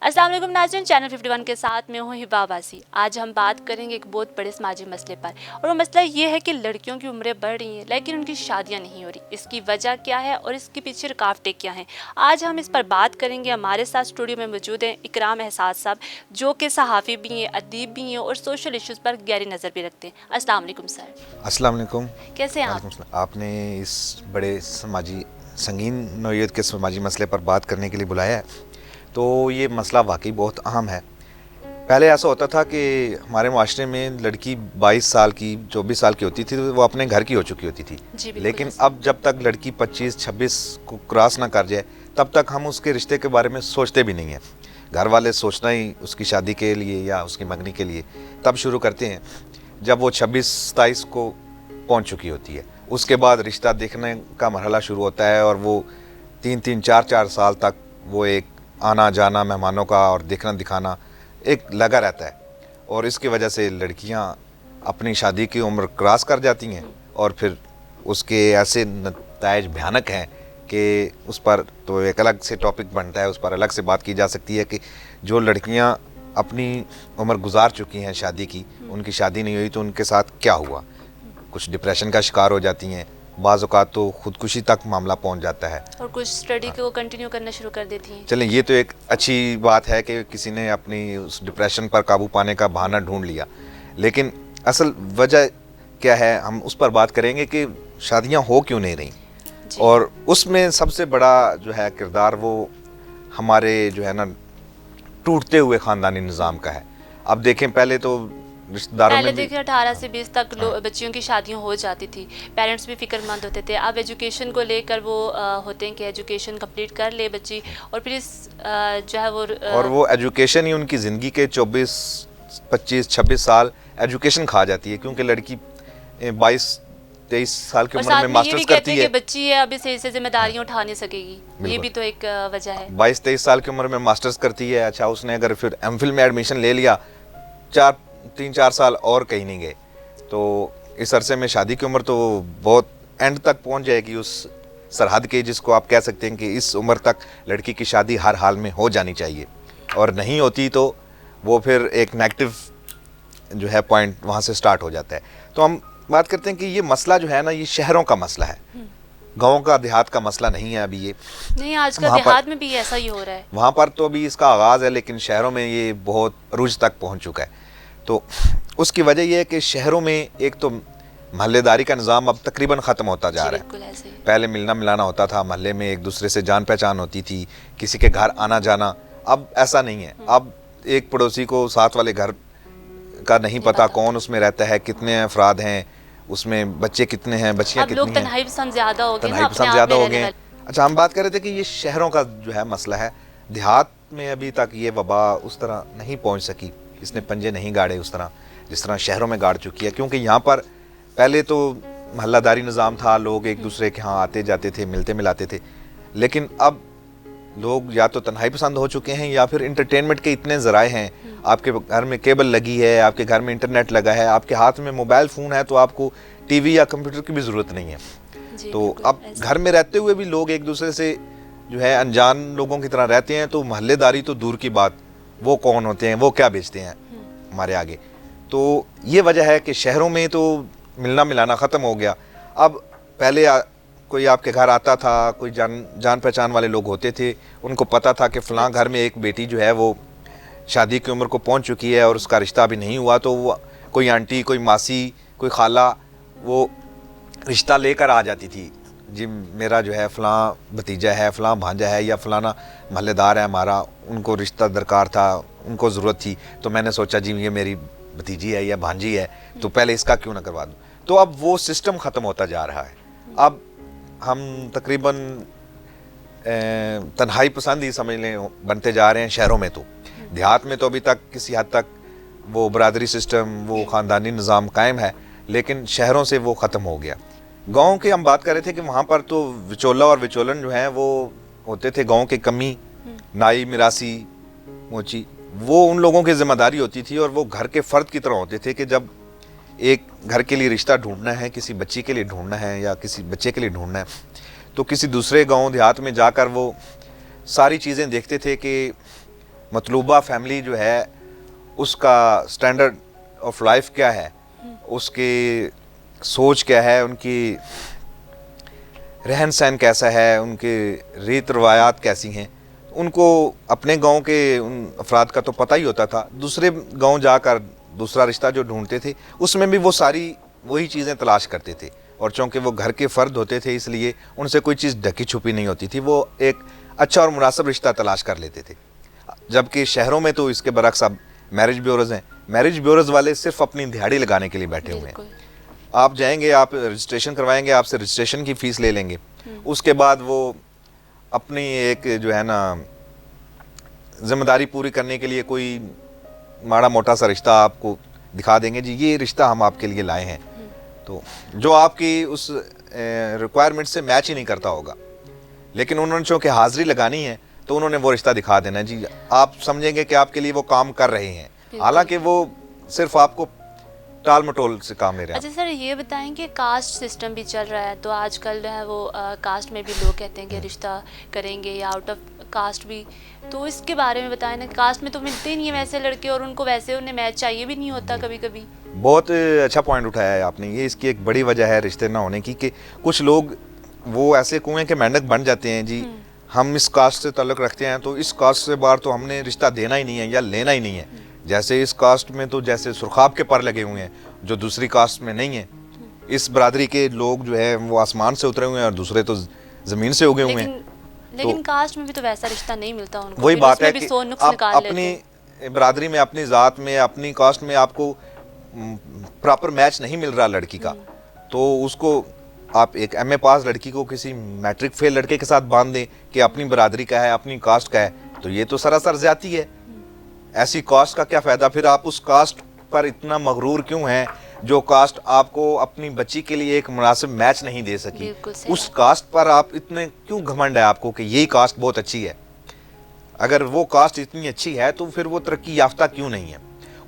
अस्सलाम वालेकुम नाज़रीन, चैनल 51 के साथ में हूँ हिबा अब्बासी। आज हम बात करेंगे एक बहुत बड़े समाजी मसले पर, और वो मसला ये है कि लड़कियों की उम्रें बढ़ रही हैं लेकिन उनकी शादियाँ नहीं हो रही। इसकी वजह क्या है और इसके पीछे रुकावटें क्या हैं, आज हम इस पर बात करेंगे। हमारे साथ स्टूडियो में मौजूद हैं इकराम एहसास साहब, जो कि सहाफ़ी भी हैं, अदीब भी हैं और सोशल इश्यूज़ पर गहरी नज़र भी रखते हैं। अस्सलाम वालेकुम सर। अस्सलाम वालेकुम। कैसे हैं आप? वालेकुम सलाम। आपने इस बड़े समाजी संगीन नौइयत के समाजी मसले पर बात करने के लिए बुलाया है, तो ये मसला वाकई बहुत अहम है। पहले ऐसा होता था कि हमारे माशरे में लड़की 22 साल की 24 साल की होती थी तो वो अपने घर की हो चुकी होती थी, लेकिन अब जब तक लड़की 25-26 को क्रॉस ना कर जाए तब तक हम उसके रिश्ते के बारे में सोचते भी नहीं हैं। घर वाले सोचना ही उसकी शादी के लिए या उसकी मंगनी के लिए तब शुरू करते हैं जब वो 26-27 को पहुंच चुकी होती है। उसके बाद रिश्ता देखने का मरहला शुरू होता है और वो 3-3, 4-4 साल तक वो एक आना जाना मेहमानों का और देखना दिखाना एक लगा रहता है, और इसकी वजह से लड़कियां अपनी शादी की उम्र क्रॉस कर जाती हैं और फिर उसके ऐसे नतायज भयानक हैं कि उस पर तो एक अलग से टॉपिक बनता है, उस पर अलग से बात की जा सकती है कि जो लड़कियां अपनी उम्र गुजार चुकी हैं शादी की, उनकी शादी नहीं हुई तो उनके साथ क्या हुआ। कुछ डिप्रेशन का शिकार हो जाती हैं, बाज़ औक़ात तो ख़ुदकुशी तक मामला पहुंच जाता है, और कुछ स्टडी को कंटिन्यू करना शुरू कर देती हैं। चलें, ये तो एक अच्छी बात है कि किसी ने अपनी उस डिप्रेशन पर काबू पाने का बहाना ढूंढ लिया, लेकिन असल वजह क्या है हम उस पर बात करेंगे कि शादियां हो क्यों नहीं रही। और उसमें सबसे बड़ा जो है किरदार वो हमारे जो है ना टूटते हुए ख़ानदानी निज़ाम का है। अब देखें, पहले तो रिश्तेदारों पहले में देखिए 18 से 20 तक बच्चियों की शादियां हो जाती थी, पेरेंट्स भी फिक्रमंद होते थे। अब एजुकेशन को लेकर वो होते हैं कि एजुकेशन कंप्लीट कर ले बच्ची, और फिर इस जो है और वो एजुकेशन ही उनकी ज़िंदगी के 24-25-26 साल एजुकेशन खा जाती है, क्योंकि लड़की 22-23 साल की उम्र में मास्टर्स करती है। बच्ची है अभी से जिम्मेदारियां उठा नहीं सकेगी, ये भी तो एक वजह है। 22-23 साल की उम्र में मास्टर्स करती है। अच्छा, उसने अगर फिर एमफिल में एडमिशन ले लिया, 3-4 साल और कहीं नहीं गए, तो इस अरसे में शादी की उम्र तो बहुत एंड तक पहुंच जाएगी, उस सरहद के जिसको आप कह सकते हैं कि इस उम्र तक लड़की की शादी हर हाल में हो जानी चाहिए, और नहीं होती तो वो फिर एक नेगेटिव जो है पॉइंट वहाँ से स्टार्ट हो जाता है। तो हम बात करते हैं कि ये मसला जो है ना, ये शहरों का मसला है, गाँव का देहात का मसला नहीं है। अभी ये नहीं, आजकल देहात में भी ऐसा ही हो रहा है। वहाँ पर तो अभी इसका आगाज़ है, लेकिन शहरों में ये बहुत अरूज तक पहुँच चुका है। तो उसकी वजह यह है कि शहरों में एक तो महल्लेदारी का निज़ाम अब तकरीबन ख़त्म होता जा रहा है। पहले मिलना मिलाना होता था, महल्ले में एक दूसरे से जान पहचान होती थी, किसी के घर आना जाना। अब ऐसा नहीं है। अब एक पड़ोसी को साथ वाले घर का नहीं पता कौन उसमें रहता है, कितने अफराद हैं, उसमें बच्चे कितने हैं, बच्चियाँ कितनी हैं। तन्हाई पसंद ज़्यादा हो गए। अच्छा, हम बात कर रहे थे कि ये शहरों का जो है मसला है। देहात में अभी तक ये वबा उस तरह नहीं पहुँच सकी, इसने पंजे नहीं गाड़े उस तरह जिस तरह शहरों में गाड़ चुकी है, क्योंकि यहाँ पर पहले तो महल्लादारी निज़ाम था, लोग एक दूसरे के यहाँ आते जाते थे, मिलते मिलाते थे, लेकिन अब लोग या तो तन्हाई पसंद हो चुके हैं या फिर इंटरटेनमेंट के इतने ज़राए हैं। आपके घर में केबल लगी है, आपके घर में इंटरनेट लगा है, आपके हाथ में मोबाइल फ़ोन है, तो आपको टीवी या कंप्यूटर की भी ज़रूरत नहीं है। तो अब घर में रहते हुए भी लोग एक दूसरे से जो है अनजान लोगों की तरह रहते हैं, तो महल्लेदारी तो दूर की बात, वो कौन होते हैं, वो क्या बेचते हैं हमारे आगे। तो ये वजह है कि शहरों में तो मिलना मिलाना ख़त्म हो गया। अब पहले कोई आपके घर आता था, कोई जान पहचान वाले लोग होते थे, उनको पता था कि फ़लाँ घर में एक बेटी जो है वो शादी की उम्र को पहुंच चुकी है और उसका रिश्ता अभी नहीं हुआ, तो वो कोई आंटी, कोई मासी, कोई खाला वो रिश्ता लेकर आ जाती थी। जी, मेरा जो है फ़लाँ भतीजा है, फ़लाँ भांजा है, या फ़लाना महल्लेदार है हमारा, उनको रिश्ता दरकार था, उनको ज़रूरत थी, तो मैंने सोचा जी ये मेरी भतीजी है या भांजी है, तो पहले इसका क्यों ना करवा दूँ। तो अब वो सिस्टम ख़त्म होता जा रहा है। अब हम तकरीबन तन्हाई पसंद ही समझ लें बनते जा रहे हैं शहरों में। तो देहात में तो अभी तक किसी हद तक वो बरादरी सिस्टम, वो ख़ानदानी निज़ाम कायम है, लेकिन शहरों से वो ख़त्म हो गया। गांव की हम बात कर रहे थे कि वहाँ पर तो विचोला और विचोलन जो हैं वो होते थे, गांव के कमी, नाई, मिरासी, मोची, वो उन लोगों की जिम्मेदारी होती थी, और वो घर के फ़र्द की तरह होते थे कि जब एक घर के लिए रिश्ता ढूंढना है, किसी बच्ची के लिए ढूंढना है या किसी बच्चे के लिए ढूंढना है, तो किसी दूसरे गांव देहात में जाकर वो सारी चीज़ें देखते थे कि मतलूबा फैमिली जो है उसका स्टैंडर्ड ऑफ लाइफ क्या है, उसकी सोच क्या है, उनकी रहन सहन कैसा है, उनके रीत रवायात कैसी हैं, उनको अपने गांव के उन अफराद का तो पता ही होता था। दूसरे गांव जाकर दूसरा रिश्ता जो ढूंढते थे उसमें भी वो सारी वही चीज़ें तलाश करते थे, और चूँकि वो घर के फ़र्द होते थे इसलिए उनसे कोई चीज़ ढकी छुपी नहीं होती थी, वो एक अच्छा और मुनासिब रिश्ता तलाश कर लेते थे। जबकि शहरों में तो इसके बरक्स अब मैरिज ब्यूरोज़ हैं। मैरिज ब्यूरोज़ वाले सिर्फ अपनी दिहाड़ी लगाने के लिए बैठे हुए हैं। आप जाएंगे, आप रजिस्ट्रेशन करवाएंगे, आपसे रजिस्ट्रेशन की फ़ीस ले लेंगे, उसके बाद वो अपनी एक जो है ना जिम्मेदारी पूरी करने के लिए कोई माड़ा मोटा सा रिश्ता आपको दिखा देंगे, जी ये रिश्ता हम आपके लिए लाए हैं, तो जो आपकी उस रिक्वायरमेंट से मैच ही नहीं करता होगा, लेकिन उन्होंने चूँकि हाजिरी लगानी है तो उन्होंने वो रिश्ता दिखा देना है। जी आप समझेंगे कि आपके लिए वो काम कर रहे हैं, हालांकि वो सिर्फ आपको टाल मटोल से काम ले रहे हैं। अच्छा सर, ये बताएं कि कास्ट सिस्टम भी चल रहा है, तो आजकल जो है वो कास्ट में भी लोग कहते हैं कि रिश्ता करेंगे या आउट ऑफ कास्ट भी, तो इसके बारे में बताएं ना। कास्ट में तो मिलते ही नहीं है वैसे लड़के, और उनको वैसे उन्हें मैच चाहिए भी नहीं होता कभी कभी। बहुत अच्छा पॉइंट उठाया है आपने। ये इसकी एक बड़ी वजह है रिश्ते ना होने की, कि कुछ लोग वो ऐसे कुएं के मेंढक बन जाते हैं, जी हम इस कास्ट से ताल्लुक़ रखते हैं तो इस कास्ट से बाहर तो हमने रिश्ता देना ही नहीं है या लेना ही नहीं है। जैसे इस कास्ट में तो जैसे सुरखाब के पर लगे हुए हैं जो दूसरी कास्ट में नहीं है। इस बरादरी के लोग जो है वो आसमान से उतरे हुए हैं और दूसरे तो ज़मीन से उगे हुए हैं। लेकिन कास्ट में भी तो वैसा रिश्ता नहीं मिलता उनको। वही बात है कि आप अपनी बरादरी में, अपनी ज़ात में, अपनी कास्ट में आपको प्रॉपर मैच नहीं मिल रहा लड़की का, तो उसको आप एक एमए पास लड़की को किसी मैट्रिक फेल लड़के के साथ बांध दें कि अपनी बरादरी का है, अपनी कास्ट का है, तो ये तो सरासर ज़्यादती है। ऐसी कास्ट का क्या फ़ायदा? फिर आप उस कास्ट पर इतना मगरूर क्यों हैं जो कास्ट आपको अपनी बच्ची के लिए एक मुनासिब मैच नहीं दे सकी? उस कास्ट पर आप इतने क्यों घमंड है आपको कि यही कास्ट बहुत अच्छी है? अगर वो कास्ट इतनी अच्छी है तो फिर वो तरक्की याफ्ता क्यों नहीं है?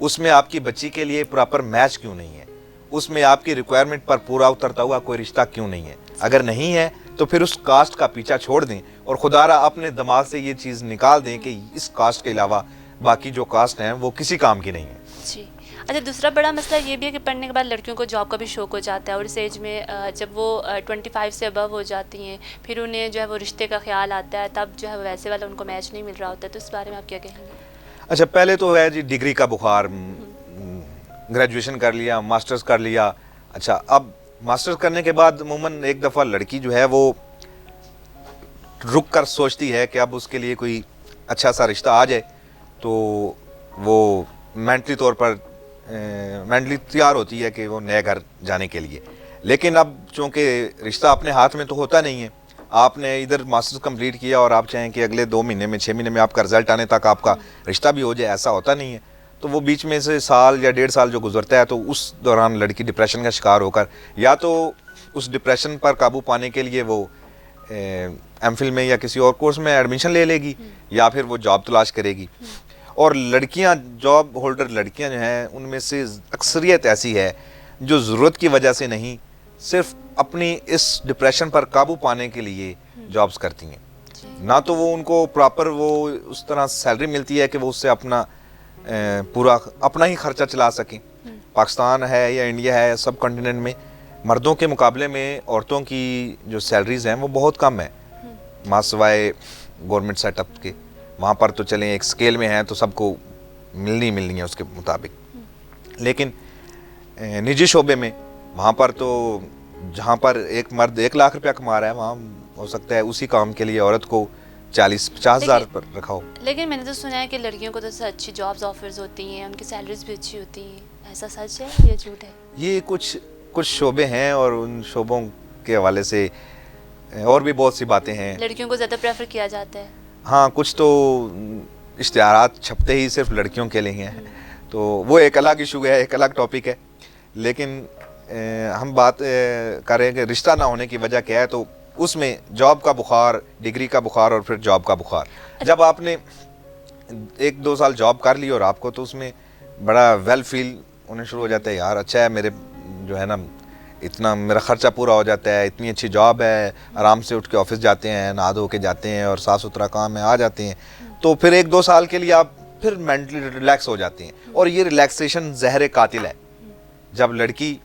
उसमें आपकी बच्ची के लिए प्रॉपर मैच क्यों नहीं है? उसमें आपकी रिक्वायरमेंट पर पूरा उतरता हुआ कोई रिश्ता क्यों नहीं है? अगर नहीं है तो फिर उस कास्ट का पीछा छोड़ दें और खुदारा अपने दिमाग से ये चीज़ निकाल दें कि इस कास्ट के अलावा बाकी जो कास्ट हैं वो किसी काम की नहीं है। जी। अच्छा, दूसरा बड़ा मसला ये भी है कि पढ़ने के बाद लड़कियों को जॉब का भी शौक हो जाता है, और इस एज में जब वो 25 से अबव हो जाती हैं फिर उन्हें जो है वो रिश्ते का ख्याल आता है, तब जो है वैसे वाला उनको मैच नहीं मिल रहा होता है, तो इस बारे में आप क्या कहेंगे? अच्छा, पहले तो है जी डिग्री का बुखार, ग्रेजुएशन कर लिया, मास्टर्स कर लिया। अच्छा, अब मास्टर्स करने के बाद अमूमन एक दफ़ा लड़की जो है वो रुक कर सोचती है कि अब उसके लिए कोई अच्छा सा रिश्ता आ जाए, तो वो मेंटली तौर पर मेंटली तैयार होती है कि वो नए घर जाने के लिए। लेकिन अब चूँकि रिश्ता अपने हाथ में तो होता नहीं है, आपने इधर मास्टर्स कंप्लीट किया और आप चाहें कि अगले 2 महीने में 6 महीने में आपका रिजल्ट आने तक आपका रिश्ता भी हो जाए, ऐसा होता नहीं है। तो वो बीच में से साल या 1.5 साल जो गुजरता है, तो उस दौरान लड़की डिप्रेशन का शिकार होकर या तो उस डिप्रेशन पर काबू पाने के लिए वो एमफिल में या किसी और कोर्स में एडमिशन ले लेगी, या फिर वो जॉब तलाश करेगी। और लड़कियां, जॉब होल्डर लड़कियां जो हैं, उनमें से अक्सरियत ऐसी है जो ज़रूरत की वजह से नहीं, सिर्फ अपनी इस डिप्रेशन पर काबू पाने के लिए जॉब्स करती हैं। ना तो वो उनको प्रॉपर वो उस तरह सैलरी मिलती है कि वो उससे अपना पूरा अपना ही खर्चा चला सकें। पाकिस्तान है या इंडिया है, सब कॉन्टिनेंट में मर्दों के मुकाबले में औरतों की जो सैलरीज़ हैं वो बहुत कम है, मासवाए गवर्नमेंट सेटअप के। वहाँ पर तो चलें एक स्केल में हैं तो सबको मिलनी है उसके मुताबिक, लेकिन निजी शोबे में वहाँ पर तो जहाँ पर एक मर्द 1 लाख रुपया कमा रहा है, वहाँ हो सकता है उसी काम के लिए औरत को 40-50 हज़ार पर रखा हो। लेकिन मैंने तो सुना है कि लड़कियों को तो अच्छी जॉब्स ऑफर्स होती हैं, उनकी सैलरीज भी अच्छी होती हैं, ऐसा सच है या झूठ है? ये कुछ शोबे हैं और उन शोबों के हवाले से और भी बहुत सी बातें हैं। लड़कियों को ज़्यादा प्रेफर किया जाता है। हाँ, कुछ तो इश्तिहारात छपते ही सिर्फ लड़कियों के लिए हैं, तो वो एक अलग इशू है, एक अलग टॉपिक है। लेकिन हम बात कर रहे हैं कि रिश्ता ना होने की वजह क्या है, तो उसमें जॉब का बुखार, डिग्री का बुखार और फिर जॉब का बुखार। जब आपने 1-2 साल जॉब कर ली और आपको तो उसमें बड़ा वेल फील होने शुरू हो जाता है, यार अच्छा है, मेरे जो है ना इतना मेरा ख़र्चा पूरा हो जाता है, इतनी अच्छी जॉब है, आराम से उठ के ऑफिस जाते हैं, नहा धो के जाते हैं और साफ़ सुथरा काम है, आ जाते हैं। तो फिर 1-2 साल के लिए आप फिर मेंटली रिलैक्स हो जाती हैं। और ये रिलैक्सेशन जहर कातिल है। जब लड़की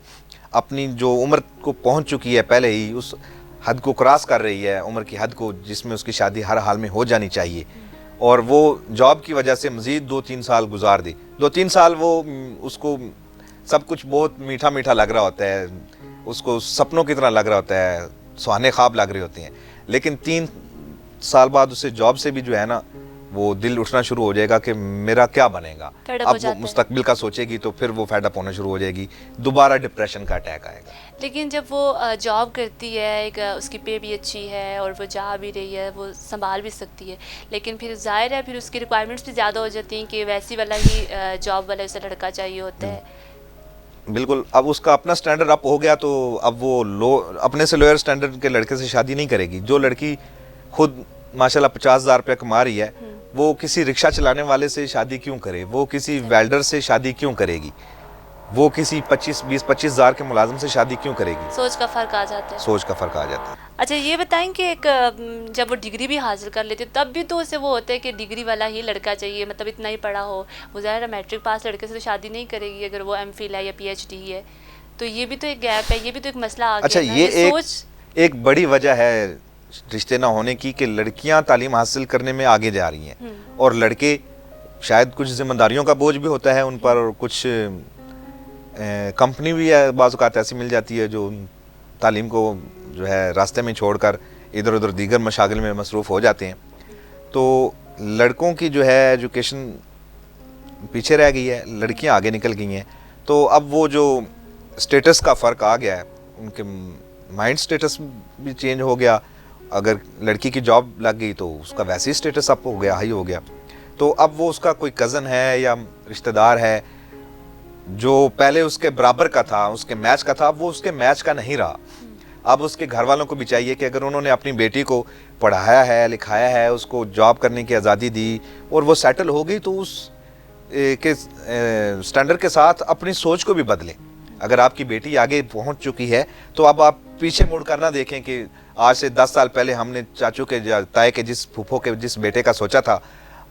अपनी जो उम्र को पहुंच चुकी है, पहले ही उस हद को क्रॉस कर रही है, उम्र की हद को जिसमें उसकी शादी हर हाल में हो जानी चाहिए, और वो जॉब की वजह से मज़ीद 2-3 साल गुजार दी, 2-3 साल वो उसको सब कुछ बहुत मीठा मीठा लग रहा होता है, उसको सपनों की तरह लग रहा होता है, सुहाने ख्वाब लग रहे होते हैं, लेकिन 3 साल बाद उसे जॉब से भी जो है ना वो दिल उठना शुरू हो जाएगा कि मेरा क्या बनेगा। अब वो मुस्तकबिल का सोचेगी तो फिर वो फेड अप होना शुरू हो जाएगी, दोबारा डिप्रेशन का अटैक आएगा। लेकिन जब वो जॉब करती है, एक उसकी पे भी अच्छी है और वो जा भी रही है, वो संभाल भी सकती है, लेकिन फिर जाहिर है फिर उसकी रिक्वायरमेंट्स भी ज़्यादा हो जाती हैं कि वैसी वाला ही जॉब वाला उसे लड़का चाहिए होता है। बिल्कुल। अब उसका अपना स्टैंडर्ड अप हो गया तो अब वो अपने से लोअर स्टैंडर्ड के लड़के से शादी नहीं करेगी। जो लड़की खुद माशाल्लाह 50,000 रुपये कमा रही है, वो किसी रिक्शा चलाने वाले से शादी क्यों करे, वो किसी वेल्डर से शादी क्यों करेगी, वो किसी 20-25 हज़ार के मुलाजिम से शादी क्यों करेगी। सोच का फ़र्क आ जाता है। सोच का फ़र्क आ जाता है। अच्छा ये बताएं कि एक जब वो डिग्री भी हासिल कर लेती है तब भी तो उसे वो होता है कि डिग्री वाला ही लड़का चाहिए, मतलब इतना ही पढ़ा हो। वो ज़ाहिर है मैट्रिक पास लड़के से तो शादी नहीं करेगी अगर वो एमफिल है या पीएचडी है। तो ये भी तो एक गैप है, ये भी तो एक मसला आ गया। अच्छा ये एक बड़ी वजह है रिश्ते ना होने की कि लड़कियां तालीम हासिल करने में आगे जा रही हैं और लड़के शायद कुछ जिम्मेदारियों का बोझ भी होता है उन पर, और कुछ कंपनी भी बाज़ औक़ात ऐसी मिल जाती है जो तालीम को जो है रास्ते में छोड़कर इधर उधर दीगर मशागिल में मसरूफ़ हो जाते हैं। तो लड़कों की जो है एजुकेशन पीछे रह गई है, लड़कियां आगे निकल गई हैं। तो अब वो जो स्टेटस का फ़र्क आ गया है, उनके माइंड स्टेटस भी चेंज हो गया। अगर लड़की की जॉब लग गई तो उसका वैसे ही स्टेटस अप हो गया, हाई हो गया। तो अब वो उसका कोई कज़न है या रिश्तेदार है जो पहले उसके बराबर का था, उसके मैच का था, अब वो उसके मैच का नहीं रहा। अब उसके घर वालों को भी चाहिए कि अगर उन्होंने अपनी बेटी को पढ़ाया है, लिखाया है, उसको जॉब करने की आज़ादी दी और वो सेटल हो गई, तो उस के स्टैंडर्ड के साथ अपनी सोच को भी बदलें। अगर आपकी बेटी आगे पहुंच चुकी है तो अब आप पीछे मुड़ कर ना देखें कि आज से 10 साल पहले हमने चाचू के ताए के जिस फूफो के जिस बेटे का सोचा था,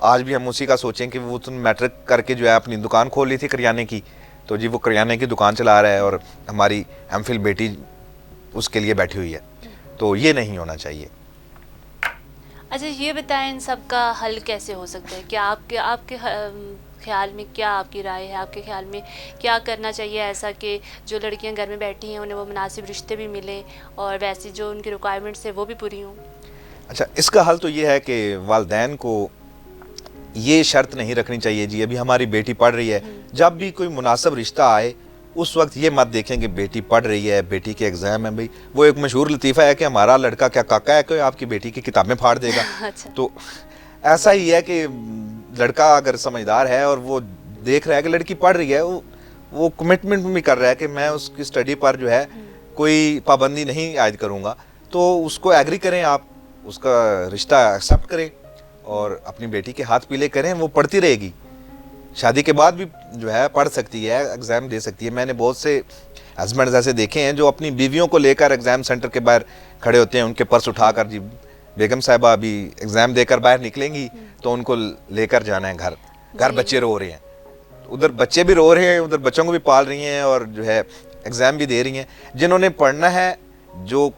आज भी हम उसी का सोचें कि वो तो मैट्रिक करके जो है अपनी दुकान खोल ली थी करियाने की, तो जी वो करियाने की दुकान चला रहा है और हमारी एमफिल बेटी उसके लिए बैठी हुई है। तो ये नहीं होना चाहिए। अच्छा ये बताएं इन सब का हल कैसे हो सकता है? क्या आपके ख्याल में क्या आपकी राय है? आपके ख्याल में क्या करना चाहिए ऐसा कि जो लड़कियां घर में बैठी हैं उन्हें वो मुनासिब रिश्ते भी मिलें और वैसी जो उनकी रिक्वायरमेंट्स है वो भी पूरी हों? अच्छा इसका हल तो ये है कि वालिदैन को ये शर्त नहीं रखनी चाहिए जी अभी हमारी बेटी पढ़ रही है, जब भी कोई मुनासिब रिश्ता आए उस वक्त ये मत देखें कि बेटी पढ़ रही है, बेटी के एग्ज़ाम है। भाई वो एक मशहूर लतीफ़ा है कि हमारा लड़का क्या काका है कि आपकी बेटी की किताबें फाड़ देगा। अच्छा। तो ऐसा ही है कि लड़का अगर समझदार है और वो देख रहा है कि लड़की पढ़ रही है, वो कमिटमेंट भी कर रहा है कि मैं उसकी स्टडी पर जो है कोई पाबंदी नहीं आयद करूँगा, तो उसको एग्री करें, आप उसका रिश्ता एक्सेप्ट करें और अपनी बेटी के हाथ पीले करें। वो पढ़ती रहेगी, शादी के बाद भी जो है पढ़ सकती है, एग्ज़ाम दे सकती है। मैंने बहुत से हस्बैंड ऐसे देखे हैं जो अपनी बीवियों को लेकर एग्ज़ाम सेंटर के बाहर खड़े होते हैं, उनके पर्स उठाकर, जी बेगम साहिबा अभी एग्ज़ाम देकर बाहर निकलेंगी तो उनको लेकर जाना है घर बच्चे रो रहे हैं, उधर बच्चे भी रो रहे हैं, उधर बच्चों को भी पाल रही हैं और जो है एग्ज़ाम भी दे रही हैं। जिन्होंने पढ़ना है, जो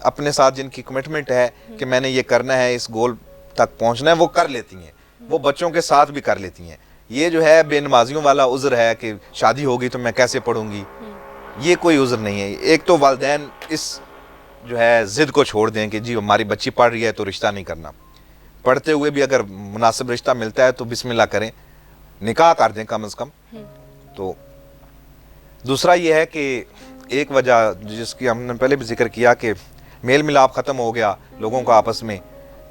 अपने साथ जिनकी कमिटमेंट है कि मैंने ये करना है, इस गोल तक पहुँचना है, वो कर लेती हैं, वो बच्चों के साथ भी कर लेती हैं। ये जो है बेनमाजियों वाला उज़्र है कि शादी होगी तो मैं कैसे पढ़ूंगी, ये कोई उज़्र नहीं है। एक तो वालिदैन इस जो है ज़िद को छोड़ दें कि जी हमारी बच्ची पढ़ रही है तो रिश्ता नहीं करना। पढ़ते हुए भी अगर मुनासिब रिश्ता मिलता है तो बिस्मिल्लाह करें, निकाह कर दें कम से कम। तो दूसरा ये है कि एक वजह जिसकी हमने पहले भी जिक्र किया कि मेल मिलाप ख़त्म हो गया, लोगों का आपस में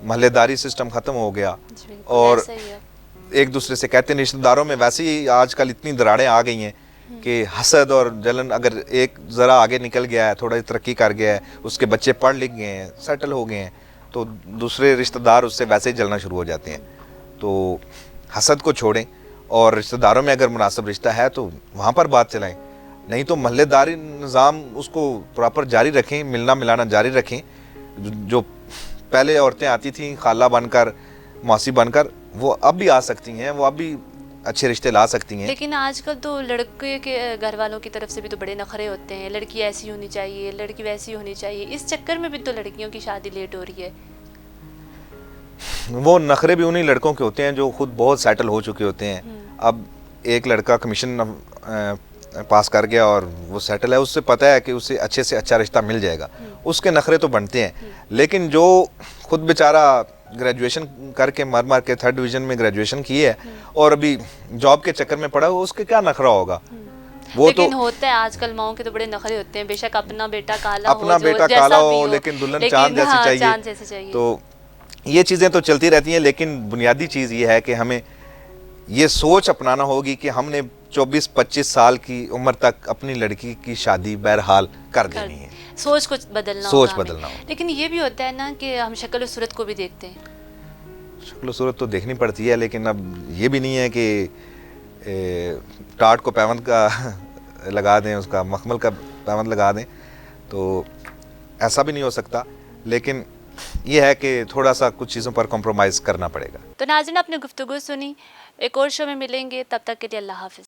महल्लेदारी सिस्टम ख़त्म हो गया और एक दूसरे से कहते हैं। रिश्तेदारों में वैसे ही आजकल इतनी दरारें आ गई हैं कि हसद और जलन, अगर एक ज़रा आगे निकल गया है, थोड़ा तरक्की कर गया है, उसके बच्चे पढ़ लिख गए हैं, सेटल हो गए हैं, तो दूसरे रिश्तेदार उससे वैसे ही जलना शुरू हो जाते हैं। तो हसद को छोड़ें और रिश्तेदारों में अगर मुनासिब रिश्ता है तो वहाँ पर बात चलाएँ, नहीं तो महल्लेदारी निज़ाम उसको प्रॉपर जारी रखें, मिलना मिलाना जारी रखें। जो पहले औरतें आती थीं खाला बनकर, मौसी बनकर वो अब भी आ सकती हैं, वो अब भी अच्छे रिश्ते ला सकती हैं। लेकिन आजकल तो लड़के के घर वालों की तरफ से भी तो बड़े नखरे होते हैं, लड़की ऐसी होनी चाहिए, लड़की वैसी होनी चाहिए। इस चक्कर में भी तो लड़कियों की शादी लेट हो रही है। वो नखरे भी उन्हीं लड़कों के होते हैं जो खुद बहुत सेटल हो चुके होते हैं। अब एक लड़का कमीशन पास कर गया और वो सेटल है, उससे पता है कि उसे अच्छे से अच्छा रिश्ता मिल जाएगा, उसके नखरे तो बनते हैं। लेकिन जो खुद बेचारा ग्रेजुएशन करके मर मर के 3rd डिवीज़न में ग्रेजुएशन की है और अभी जॉब के चक्कर में पड़ा, उसके क्या नखरा होगा? वो लेकिन तो होता है, आजकल माओ के तो बड़े नखरे होते हैं, बेशक अपना बेटा काला अपना हो, बेटा जैसा काला भी हो, लेकिन दुल्हन चांद हाँ, जैसी चांद जैसी चाहिए। तो ये चीज़ें तो चलती रहती हैं, लेकिन बुनियादी चीज़ ये है कि हमें ये सोच अपनाना होगी कि हमने 24-25 साल की उम्र तक अपनी लड़की की शादी बहरहाल कर देनी है। सोच कुछ बदलना सोच होगा हमें। बदलना होगा। लेकिन ये भी होता है ना कि हम शक्ल और सूरत को भी देखते हैं। शक्ल सूरत तो देखनी पड़ती है, लेकिन अब ये भी नहीं है कि टाट को पैबंद का लगा दें, उसका मखमल का पैबंद लगा दें, तो ऐसा भी नहीं हो सकता। लेकिन यह है कि थोड़ा सा कुछ चीज़ों पर कॉम्प्रोमाइज़ करना पड़ेगा। तो नाज़रीन, आपने गुफ्तगू सुनी, एक और शो में मिलेंगे, तब तक के लिए अल्लाह हाफ़िज़।